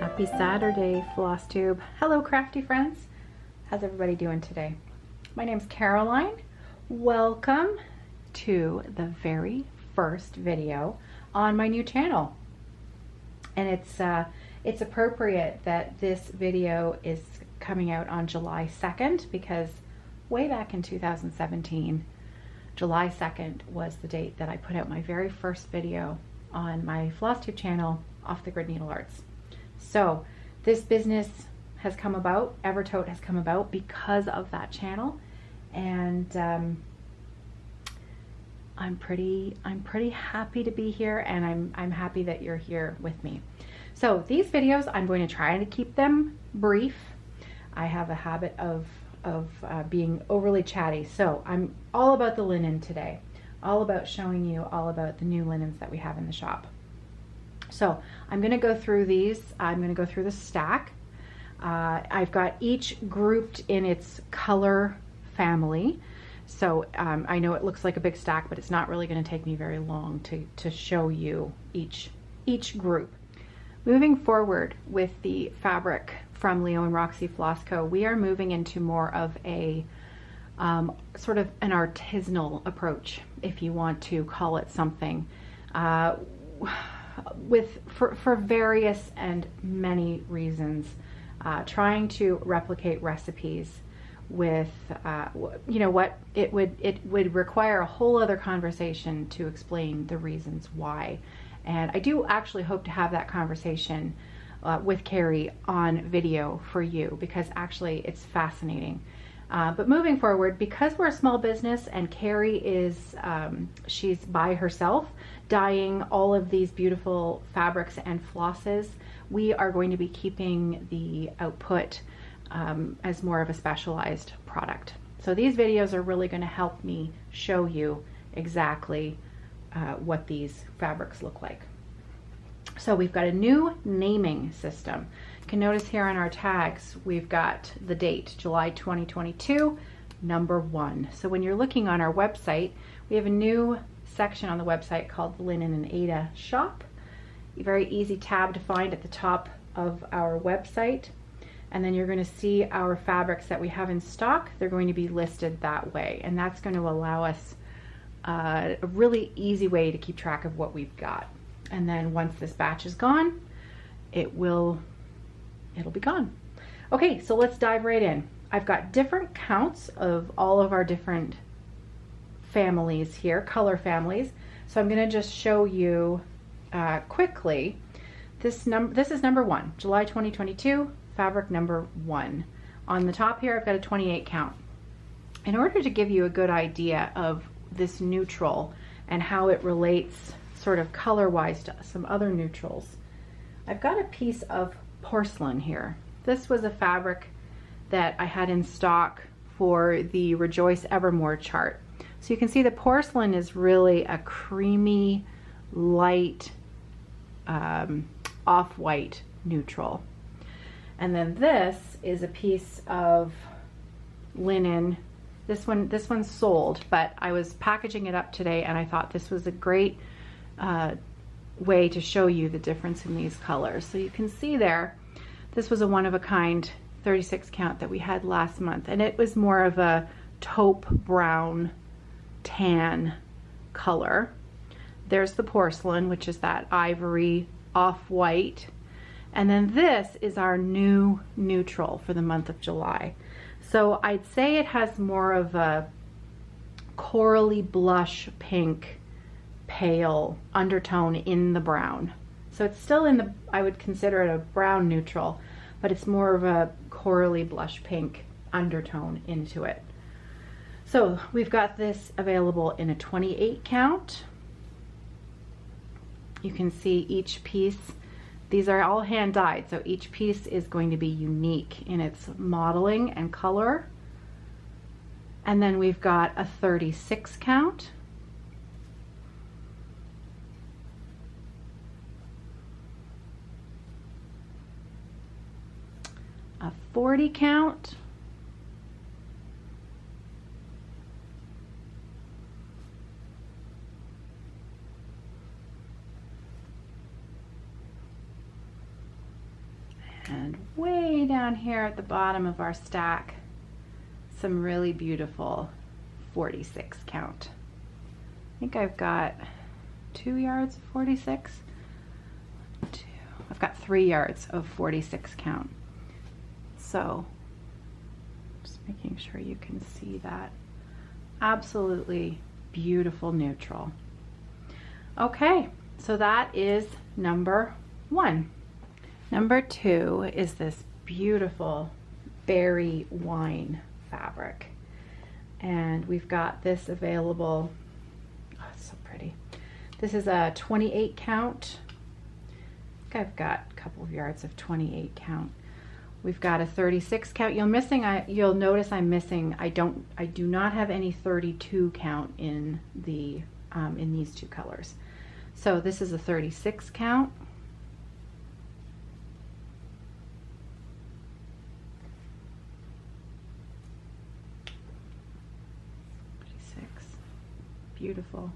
Happy Saturday, flosstube. Hello, crafty friends. How's everybody doing today? My name's Caroline. Welcome to the very first video on my new channel. And it's appropriate that this video is coming out on July 2nd because way back in 2017, July 2nd was the date that I put out my very first video on my flosstube channel off the Grid Needlearts. So this business has come about, Evertote has come about because of that channel, and I'm pretty happy to be here, and I'm happy that you're here with me. So these videos, I'm going to try to keep them brief. I have a habit of being overly chatty, so I'm all about the linen today, all about showing you all about the new linens that we have in the shop. So I'm going to go through these. I'm going to go through the stack. I've got each grouped in its color family. So I know it looks like a big stack, but it's not really going to take me very long to show you each group. Moving forward with the fabric from Leo&Roxy Floss Co, we are moving into more of a sort of an artisanal approach, if you want to call it something. For various and many reasons, trying to replicate recipes with you know what, it would require a whole other conversation to explain the reasons why, and I do actually hope to have that conversation with Carrie on video for you, because actually it's fascinating. But moving forward, because we're a small business and Carrie is, she's by herself dyeing all of these beautiful fabrics and flosses, we are going to be keeping the output as more of a specialized product. So these videos are really going to help me show you exactly what these fabrics look like. So we've got a new naming system. You can notice here on our tags, we've got the date, July 2022, number 1. So when you're looking on our website, we have a new section on the website called the Linen and Ada Shop. A very easy tab to find at the top of our website. And then you're going to see our fabrics that we have in stock. They're going to be listed that way. And that's going to allow us a really easy way to keep track of what we've got. And then once this batch is gone, it'll be gone. Okay, so let's dive right in. I've got different counts of all of our different families here, color families. So I'm going to just show you quickly. This is number 1, July 2022, fabric number 1. On the top here, I've got a 28 count. In order to give you a good idea of this neutral and how it relates sort of color-wise to some other neutrals, I've got a piece of porcelain here. This was a fabric that I had in stock for the Rejoice Evermore chart. So you can see the porcelain is really a creamy, light, off-white neutral. And then this is a piece of linen. This one's sold, but I was packaging it up today and I thought this was a great way to show you the difference in these colors. So you can see there, this was a one-of-a-kind 36 count that we had last month, and it was more of a taupe brown tan color. There's the porcelain, which is that ivory off-white, and then this is our new neutral for the month of July. So I'd say it has more of a corally blush pink pale undertone in the brown. So it's still in the, I would consider it a brown neutral, but it's more of a corally blush pink undertone into it. So we've got this available in a 28 count. You can see each piece, these are all hand dyed, so each piece is going to be unique in its modeling and color. And then we've got a 36 count. A 40 count, And way down here at the bottom of our stack, some really beautiful 46 count. I think I've got 2 yards of 46. I've got 3 yards of 46 count. So just making sure you can see that. Absolutely beautiful neutral. Okay, so that is number 1. Number 2 is this beautiful berry wine fabric. And we've got this available. Oh, it's so pretty. This is a 28 count. I think I've got a couple of yards of 28 count. We've got a 36 count. You'll notice I'm missing. I do not have any 32 count in these 2 colors. So this is a 36 count. Beautiful.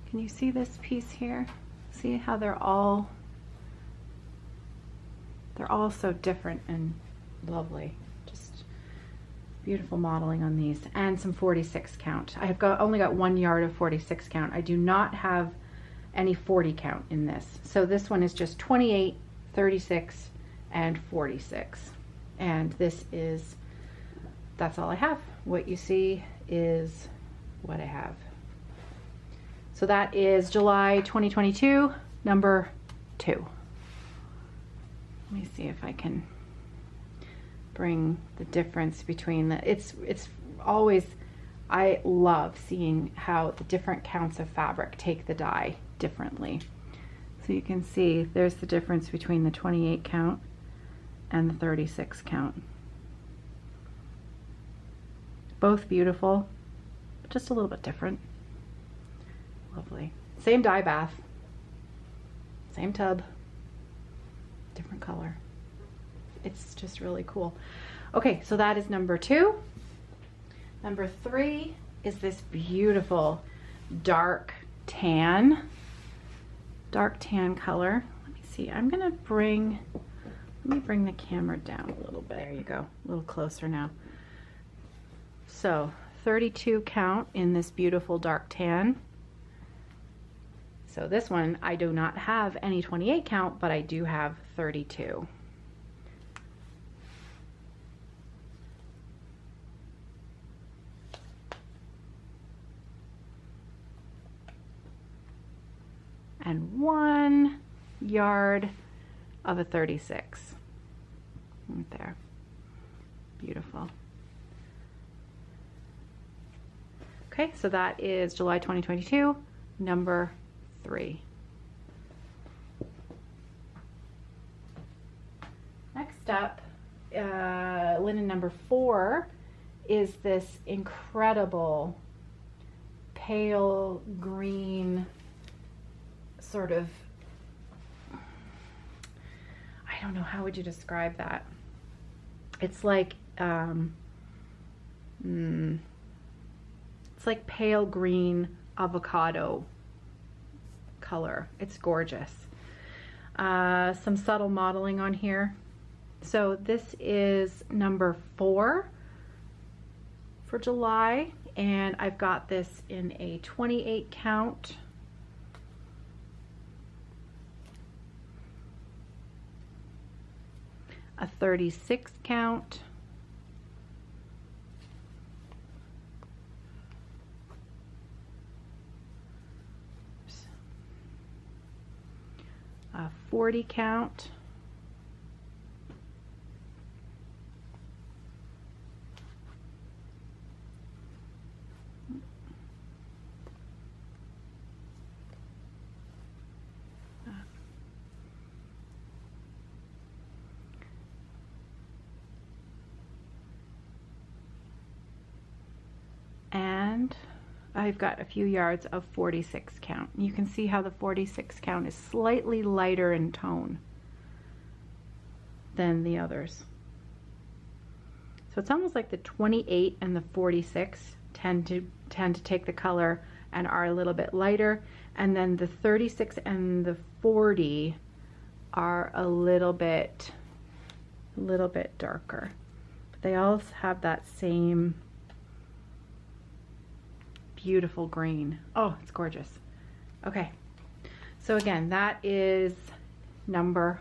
Can you see this piece here? See how they're all so different and lovely. Just beautiful modeling on these, and some 46 count. I've only got 1 yard of 46 count. I do not have any 40 count in this. So this one is just 28, 36, and 46. And that's all I have. What you see is what I have. So that is July 2022, number 2. Let me see if I can bring the difference between it's always, I love seeing how the different counts of fabric take the dye differently. So you can see there's the difference between the 28 count and the 36 count. Both beautiful, but just a little bit different. Lovely. Same dye bath, same tub, different color. It's just really cool. Okay, so that is number 2. Number 3 is this beautiful dark tan color. Let me see. Let me bring the camera down a little bit. There you go. A little closer now. So 32 count in this beautiful dark tan. So this one, I do not have any 28 count, but I do have 32. And 1 yard of a 36. Right there. Beautiful. Okay, so that is July 2022, number 3. Next up, linen number 4 is this incredible pale green sort of, I don't know, how would you describe that? It's like it's like pale green avocado color. It's gorgeous. Some subtle modeling on here. So this is number 4 for July, and I've got this in a 28 count. A 36 count. A 40 count. And I've got a few yards of 46 count. You can see how the 46 count is slightly lighter in tone than the others. So it's almost like the 28 and the 46 tend to take the color and are a little bit lighter, and then the 36 and the 40 are a little bit a little bit darker. But they all have that same beautiful green. Oh, it's gorgeous. Okay, so again, that is number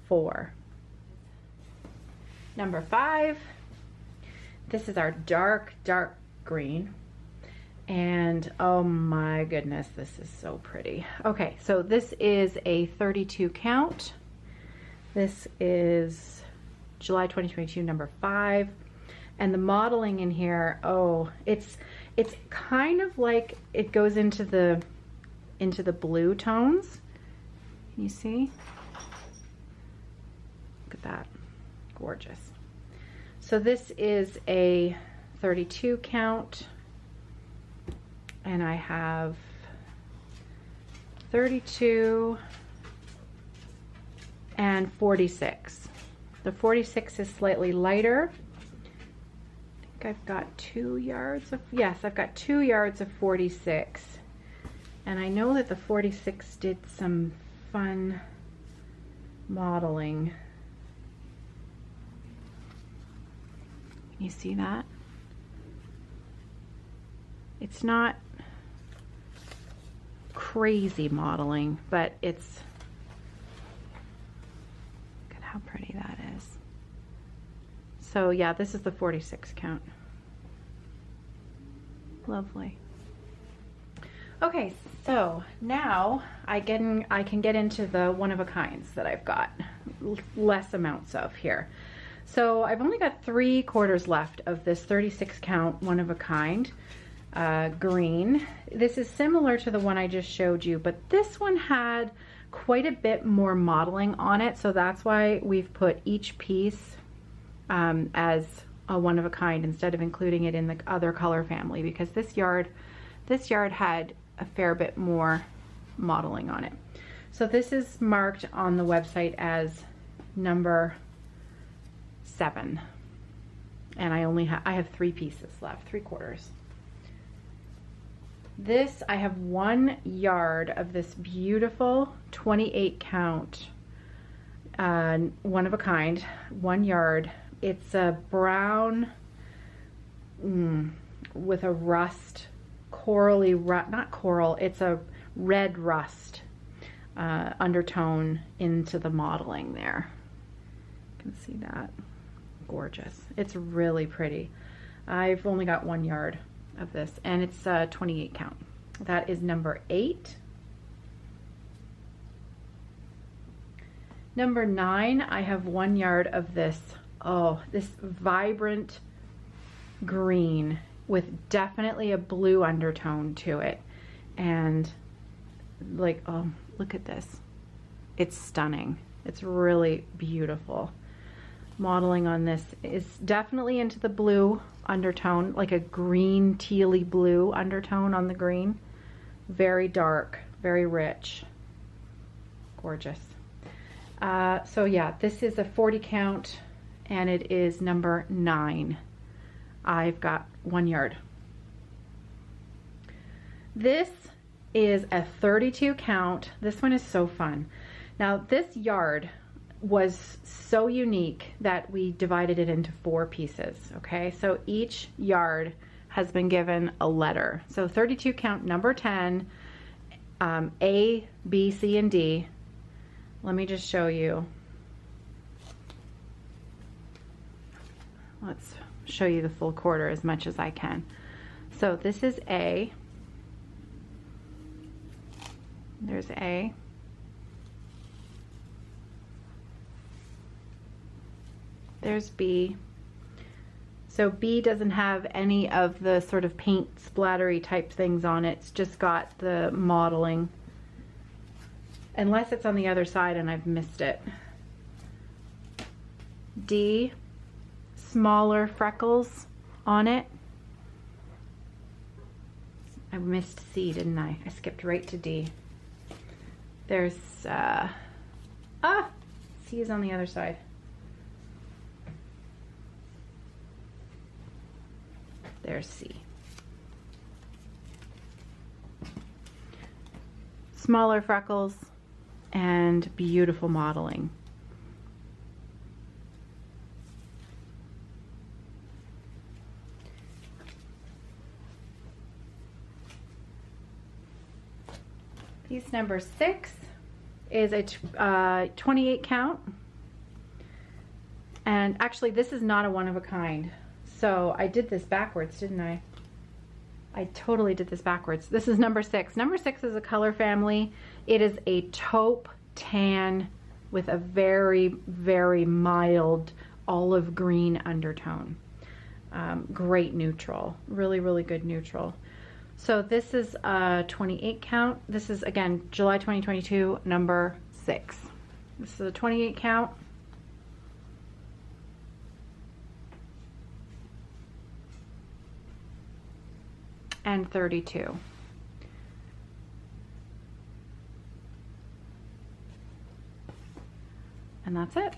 4. Number 5, this is our dark green. And oh my goodness, this is so pretty. Okay, so this is a 32 count. This is July 2022, number 5. And the modeling in here, oh, it's kind of like it goes into the blue tones. Can you see? Look at that, gorgeous. So this is a 32 count, and I have 32 and 46. The 46 is slightly lighter. I think I've got 2 yards of, yes, I've got 2 yards of 46. And I know that the 46 did some fun modeling. Can you see that? It's not crazy modeling, but it's, look at how pretty that is. So yeah, this is the 46 count. Lovely. Okay, so now I can get into the one-of-a-kinds that I've got less amounts of here. So I've only got 3/4 left of this 36 count one-of-a-kind green. This is similar to the one I just showed you, but this one had quite a bit more modeling on it, so that's why we've put each piece as a one-of-a-kind instead of including it in the other color family, because this yard had a fair bit more modeling on it. So this is marked on the website as number 7, and I have 3 pieces left, 3/4. This, I have 1 yard of this beautiful 28 count one-of-a-kind, 1 yard. It's a brown with a rust, corally, not coral, it's a red rust undertone into the modeling there. You can see that. Gorgeous. It's really pretty. I've only got 1 yard of this, and it's a 28 count. That is number 8. Number 9, I have 1 yard of this, oh, this vibrant green with definitely a blue undertone to it. And like, oh, look at this. It's stunning. It's really beautiful. Modeling on this is definitely into the blue undertone, like a green tealy blue undertone on the green. Very dark, very rich. Gorgeous. So yeah, this is a 40 count, and it is number 9. I've got 1 yard. This is a 32 count. This one is so fun. Now this yard was so unique that we divided it into 4 pieces, okay? So each yard has been given a letter. So 32 count, number 10, A, B, C, and D. Let me just show you. Let's show you the full quarter as much as I can. So this is A. There's A. There's B. So B doesn't have any of the sort of paint splattery type things on it. It's just got the modeling. Unless it's on the other side and I've missed it. D, smaller freckles on it. I missed C, didn't I? I skipped right to D. There's, C is on the other side. There's C. Smaller freckles and beautiful modeling. Piece number 6 is a 28 count. And actually this is not a one of a kind. So I did this backwards, didn't I? I totally did this backwards. This is number 6. Number 6 is a color family. It is a taupe tan with a very, very mild olive green undertone. Great neutral, really, really good neutral. So this is a 28 count. This is, again, July 2022, number 6. This is a 28 count. And 32. And that's it.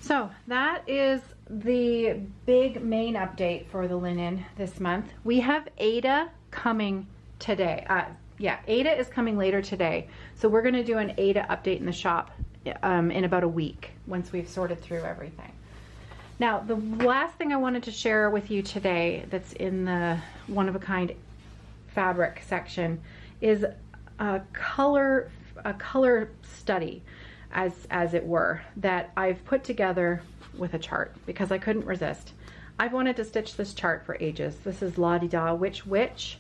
So that is the big main update for the linen this month. We have Ada coming today. Ada is coming later today. So we're gonna do an Ada update in the shop in about a week once we've sorted through everything. Now, the last thing I wanted to share with you today that's in the one-of-a-kind fabric section is a color study, as it were, that I've put together with a chart because I couldn't resist. I've wanted to stitch this chart for ages. This is La Di Da Witch.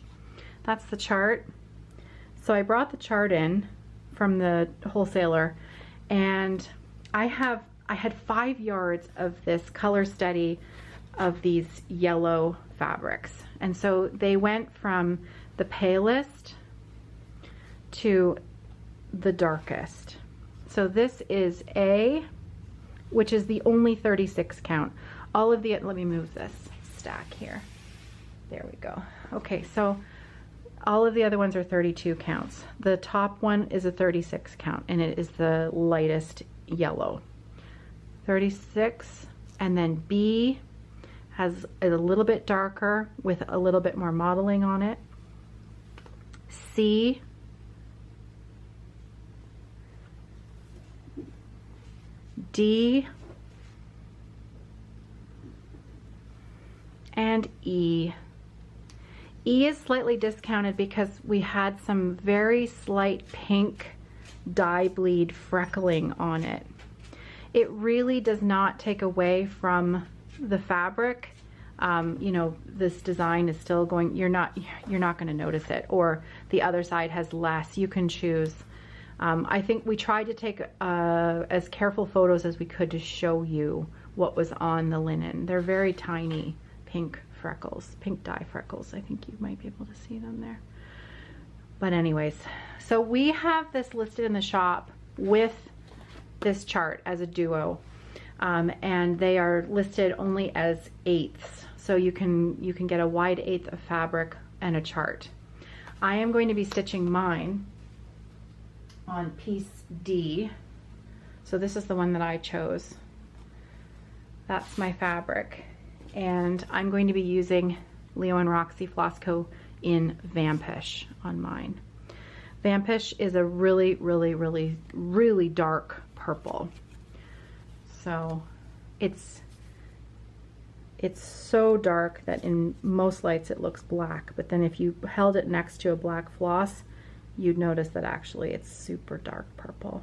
That's the chart. So I brought the chart in from the wholesaler, and I had 5 yards of this color study of these yellow fabrics. And so they went from the palest to the darkest. So this is A, which is the only 36 count. All of the, let me move this stack here. There we go. Okay, so all of the other ones are 32 counts. The top one is a 36 count, and it is the lightest yellow. 36, and then B is a little bit darker with a little bit more modeling on it. C, D, and E. E is slightly discounted because we had some very slight pink dye bleed freckling on it. It really does not take away from the fabric. You know, this design is still going, you're not going to notice it, or the other side has less. You can choose. I think we tried to take as careful photos as we could to show you what was on the linen. They're very tiny pink freckles, pink dye freckles. I think you might be able to see them there. But anyways, so we have this listed in the shop with this chart as a duo, and they are listed only as eighths. So you can get a wide eighth of fabric and a chart. I am going to be stitching mine on piece D. So this is the one that I chose. That's my fabric. And I'm going to be using Leo&Roxy Floss Co in Vampish on mine. Vampish is a really, really, really, really dark purple. So it's so dark that in most lights it looks black, but then if you held it next to a black floss, you'd notice that actually it's super dark purple.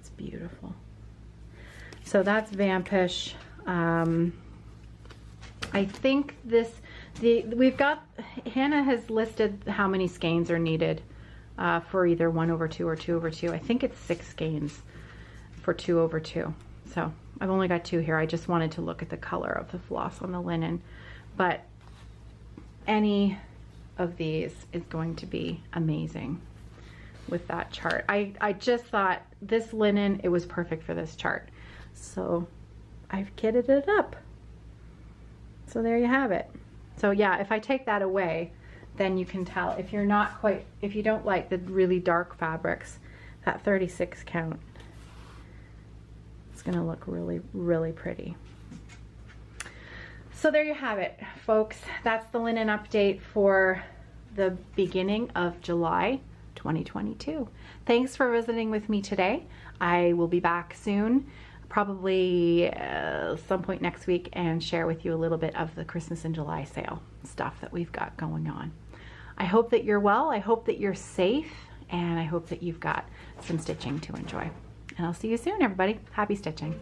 It's beautiful. So that's Vampish. I think we've got, Hannah has listed how many skeins are needed for either 1/2 or 2/2. I think it's 6 skeins for 2/2. So I've only got 2 here. I just wanted to look at the color of the floss on the linen, but any of these is going to be amazing with that chart. I just thought this linen, it was perfect for this chart. So I've kitted it up. So there you have it. So yeah, if I take that away, then you can tell if you're not quite, if you don't like the really dark fabrics, that 36 count, it's gonna look really, really pretty. So there you have it, folks. That's the linen update for the beginning of July 2022. Thanks for visiting with me today. I will be back soon, probably some point next week, and share with you a little bit of the Christmas in July sale stuff that we've got going on. I hope that you're well, I hope that you're safe, and I hope that you've got some stitching to enjoy. And I'll see you soon, everybody. Happy stitching.